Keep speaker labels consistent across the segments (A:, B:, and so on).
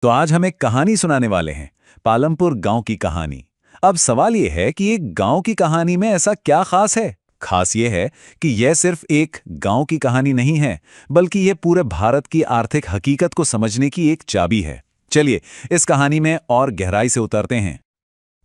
A: तो आज हम एक कहानी सुनाने वाले हैं, पालमपुर गांव की कहानी। अब सवाल यह है कि एक गांव की कहानी में ऐसा क्या खास है। खास यह है कि यह सिर्फ एक गांव की कहानी नहीं है, बल्कि यह पूरे भारत की आर्थिक हकीकत को समझने की एक चाबी है। चलिए इस कहानी में और गहराई से उतरते हैं।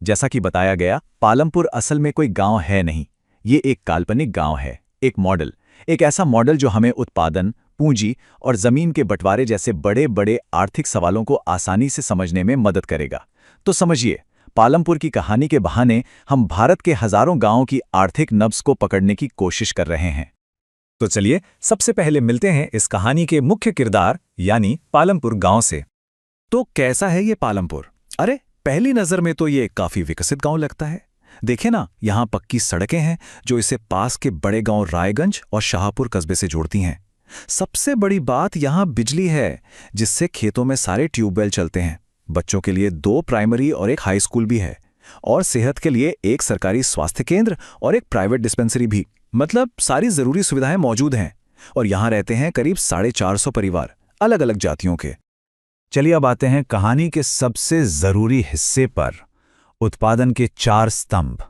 A: जैसा कि बताया गया, पालमपुर असल में कोई गांव है नहीं। ये एक काल्पनिक गांव है, एक मॉडल। एक ऐसा मॉडल जो हमें उत्पादन, पूंजी और जमीन के बंटवारे जैसे बड़े बड़े आर्थिक सवालों को आसानी से समझने में मदद करेगा। तो समझिए, पालमपुर की कहानी के बहाने हम भारत के हजारों गांवों की आर्थिक नब्ज को पकड़ने की कोशिश कर रहे हैं। तो चलिए सबसे पहले मिलते हैं इस कहानी के मुख्य किरदार यानी पालमपुर गांव से। तो कैसा है ये पालमपुर? अरे पहली नजर में तो ये काफी विकसित गांव लगता है। देखे ना, यहाँ पक्की सड़कें हैं जो इसे पास के बड़े गांव रायगंज और शाहपुर कस्बे से जोड़ती हैं। सबसे बड़ी बात यहाँ बिजली है, जिससे खेतों में सारे ट्यूबवेल चलते हैं। बच्चों के लिए 2 प्राइमरी और एक हाई स्कूल भी है, और सेहत के लिए एक सरकारी स्वास्थ्य केंद्र और एक प्राइवेट डिस्पेंसरी भी। मतलब सारी जरूरी सुविधाएं मौजूद हैं। और यहाँ रहते हैं करीब 450 परिवार, अलग अलग जातियों के। चलिए अब आते हैं कहानी के सबसे जरूरी हिस्से पर, उत्पादन के 4 स्तंभ।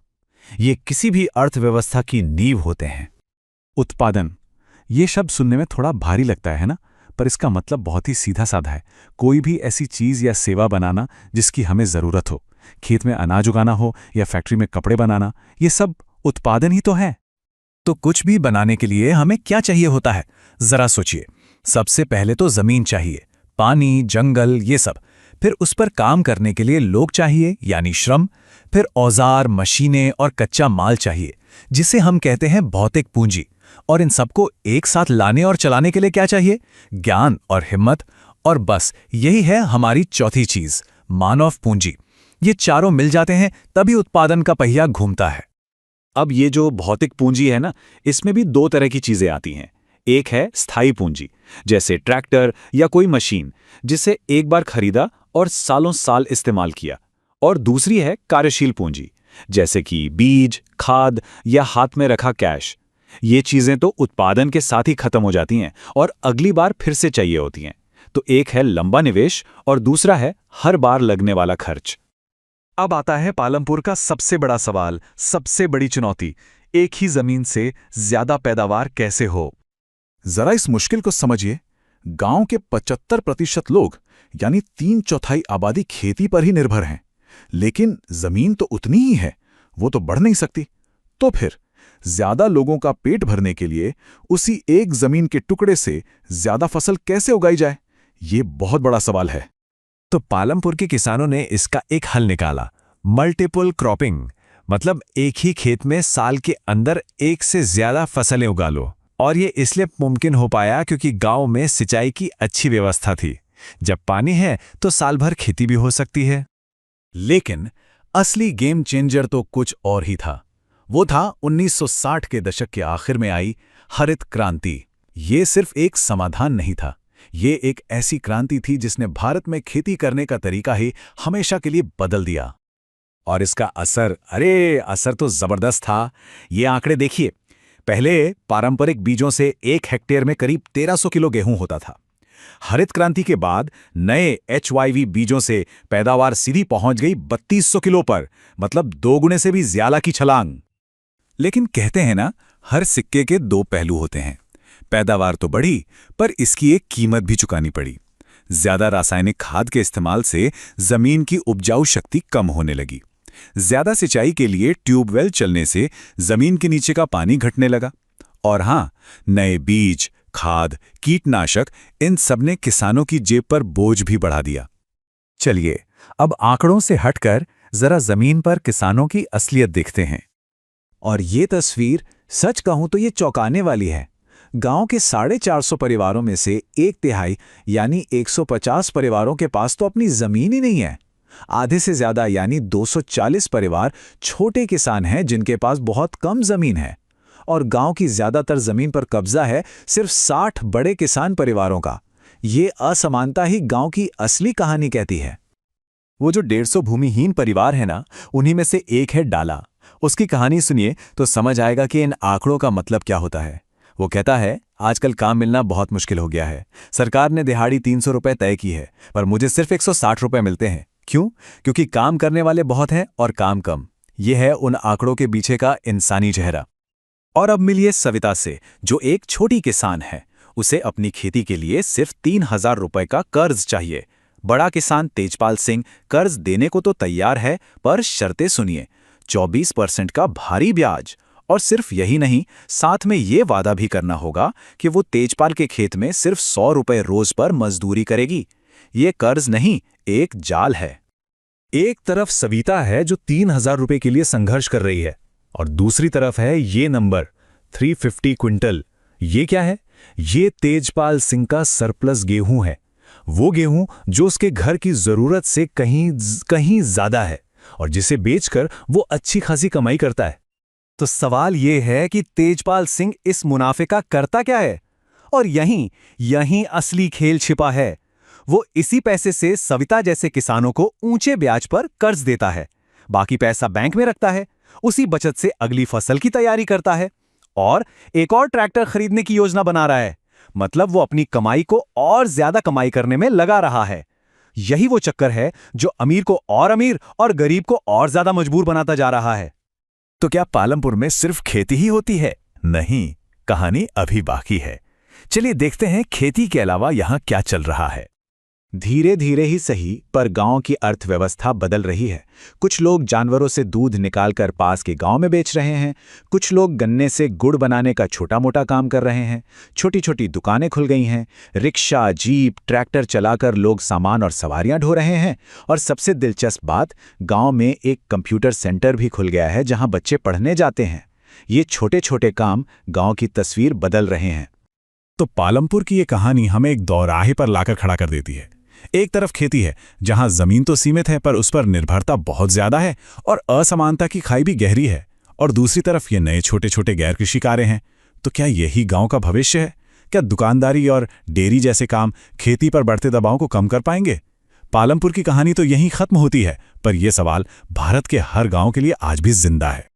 A: ये किसी भी अर्थव्यवस्था की नींव होते हैं। उत्पादन, ये शब्द सुनने में थोड़ा भारी लगता है ना, पर इसका मतलब बहुत ही सीधा साधा है। कोई भी ऐसी चीज या सेवा बनाना जिसकी हमें जरूरत हो। खेत में अनाज उगाना हो या फैक्ट्री में कपड़े बनाना, ये सब उत्पादन ही तो है। तो कुछ भी बनाने के लिए हमें क्या चाहिए होता है, जरा सोचिए। सबसे पहले तो जमीन चाहिए, पानी, जंगल, ये सब। फिर उस पर काम करने के लिए लोग चाहिए यानी श्रम। फिर औजार, मशीनें और कच्चा माल चाहिए, जिसे हम कहते हैं भौतिक पूंजी। और इन सबको एक साथ लाने और चलाने के लिए क्या चाहिए? ज्ञान और हिम्मत। और बस यही है हमारी चौथी चीज, मानव पूंजी। ये चारों मिल जाते हैं तभी उत्पादन का पहिया घूमता है। अब ये जो भौतिक पूंजी है ना, इसमें भी 2 तरह की चीजें आती हैं। एक है स्थायी पूंजी, जैसे ट्रैक्टर या कोई मशीन, जिसे एक बार खरीदा और सालों साल इस्तेमाल किया। और दूसरी है कार्यशील पूंजी, जैसे कि बीज, खाद या हाथ में रखा कैश। ये चीजें तो उत्पादन के साथ ही खत्म हो जाती हैं और अगली बार फिर से चाहिए होती हैं। तो एक है लंबा निवेश और दूसरा है हर बार लगने वाला खर्च। अब आता है पालमपुर का सबसे बड़ा सवाल, सबसे बड़ी चुनौती। एक ही जमीन से ज्यादा पैदावार कैसे हो? जरा इस मुश्किल को समझिए। गांव के 75% लोग यानी 3/4 आबादी खेती पर ही निर्भर हैं। लेकिन जमीन तो उतनी ही है, वो तो बढ़ नहीं सकती। तो फिर ज्यादा लोगों का पेट भरने के लिए उसी एक जमीन के टुकड़े से ज्यादा फसल कैसे उगाई जाए, ये बहुत बड़ा सवाल है। तो पालमपुर के किसानों ने इसका एक हल निकाला, मल्टीपल क्रॉपिंग। मतलब एक ही खेत में साल के अंदर एक से ज्यादा फसलें उगा लो। और ये इसलिए मुमकिन हो पाया क्योंकि गांव में सिंचाई की अच्छी व्यवस्था थी। जब पानी है तो साल भर खेती भी हो सकती है। लेकिन असली गेम चेंजर तो कुछ और ही था। वो था 1960 के दशक के आखिर में आई हरित क्रांति। ये सिर्फ एक समाधान नहीं था, ये एक ऐसी क्रांति थी जिसने भारत में खेती करने का तरीका ही हमेशा के लिए बदल दिया। और इसका असर तो जबरदस्त था। ये आंकड़े देखिए। पहले पारंपरिक बीजों से 1 हेक्टेयर में करीब 1300 किलो गेहूं होता था। हरित क्रांति के बाद नए HYV बीजों से पैदावार सीधी पहुंच गई 3200 किलो पर, मतलब 2 गुने से भी ज्यादा की छलांग। लेकिन कहते हैं ना, हर सिक्के के 2 पहलू होते हैं। पैदावार तो बढ़ी, पर इसकी एक कीमत भी चुकानी पड़ी। ज्यादा रासायनिक खाद के इस्तेमाल से जमीन की उपजाऊ शक्ति कम होने लगी। ज्यादा सिंचाई के लिए ट्यूबवेल चलने से जमीन के नीचे का पानी घटने लगा। और हां, नए बीज, खाद, कीटनाशक, इन सब ने किसानों की जेब पर बोझ भी बढ़ा दिया। चलिए अब आंकड़ों से हटकर जरा जमीन पर किसानों की असलियत देखते हैं। और ये तस्वीर सच कहूं तो ये चौंकाने वाली है। गांव के 450 परिवारों में से 1/3 यानी 150 परिवारों के पास तो अपनी जमीन ही नहीं है। आधे से ज्यादा यानी 240 परिवार छोटे किसान हैं जिनके पास बहुत कम जमीन है। और गांव की ज्यादातर जमीन पर कब्जा है सिर्फ 60 बड़े किसान परिवारों का। ये असमानता ही गांव की असली कहानी कहती है। वो जो 150 भूमिहीन परिवार है ना, उन्हीं में से एक है डाला। उसकी कहानी सुनिए तो समझ आएगा कि इन आंकड़ों का मतलब क्या होता है। वो कहता है, आजकल काम मिलना बहुत मुश्किल हो गया है। सरकार ने दिहाड़ी 300 रुपए तय की है, पर मुझे सिर्फ 160 रुपए मिलते हैं। क्यों? क्योंकि काम करने वाले बहुत हैं और काम कम। ये है उन आंकड़ों के पीछे का इंसानी चेहरा। और अब मिलिए सविता से, जो एक छोटी किसान है। उसे अपनी खेती के लिए सिर्फ 3000 रुपए का कर्ज चाहिए। बड़ा किसान तेजपाल सिंह कर्ज देने को तो तैयार है, पर शर्तें सुनिए। 24% का भारी ब्याज। और सिर्फ यही नहीं, साथ में ये वादा भी करना होगा कि वो तेजपाल के खेत में सिर्फ 100 रुपए रोज पर मजदूरी करेगी। ये कर्ज नहीं, एक जाल है।
B: एक तरफ सविता है जो 3000 रुपए के लिए संघर्ष कर रही है, और दूसरी तरफ है ये नंबर 350 क्विंटल। ये क्या है? ये तेजपाल सिंह का सरप्लस गेहूं है। वो गेहूं जो उसके घर की जरूरत से कहीं ज्यादा है, और जिसे बेचकर वो अच्छी खासी कमाई करता है।
A: तो सवाल ये है कि तेजपाल सिंह इस मुनाफे का करता क्या है? और यहीं असली खेल छिपा है। वो इसी पैसे से सविता जैसे किसानों को ऊंचे ब्याज पर कर्ज देता है, बाकी पैसा बैंक में रखता है, उसी बचत से अगली फसल की तैयारी करता है और एक और ट्रैक्टर खरीदने की योजना बना रहा है। मतलब वो अपनी कमाई को और ज्यादा कमाई करने में लगा रहा है। यही वो चक्कर है जो अमीर को और अमीर और गरीब को और ज्यादा मजबूर बनाता जा रहा है।
B: तो क्या पालमपुर में सिर्फ खेती ही होती है? नहीं, कहानी अभी बाकी है। चलिए देखते हैं खेती के अलावा यहां क्या चल रहा है।
A: धीरे धीरे ही सही, पर गांव की अर्थव्यवस्था बदल रही है। कुछ लोग जानवरों से दूध निकालकर पास के गांव में बेच रहे हैं। कुछ लोग गन्ने से गुड़ बनाने का छोटा मोटा काम कर रहे हैं। छोटी छोटी दुकानें खुल गई हैं। रिक्शा, जीप, ट्रैक्टर चलाकर लोग सामान और सवारियां ढो रहे हैं। और सबसे दिलचस्प बात, गांव में एक कंप्यूटर सेंटर भी खुल गया है जहां बच्चे पढ़ने जाते हैं। ये छोटे छोटे काम गांव की तस्वीर बदल रहे हैं।
B: तो पालमपुर की ये कहानी हमें एक दौराहे पर लाकर खड़ा कर देती है। एक तरफ खेती है जहां जमीन तो सीमित है, पर उस पर निर्भरता बहुत ज्यादा है और असमानता की खाई भी गहरी है। और दूसरी तरफ ये नए छोटे छोटे गैर कृषि कार्य हैं। तो क्या यही गांव का भविष्य है? क्या दुकानदारी और डेयरी जैसे काम खेती पर बढ़ते दबाव को कम कर पाएंगे? पालमपुर की कहानी तो यहीं खत्म होती है, पर यह सवाल भारत के हर गांव के लिए आज भी जिंदा है।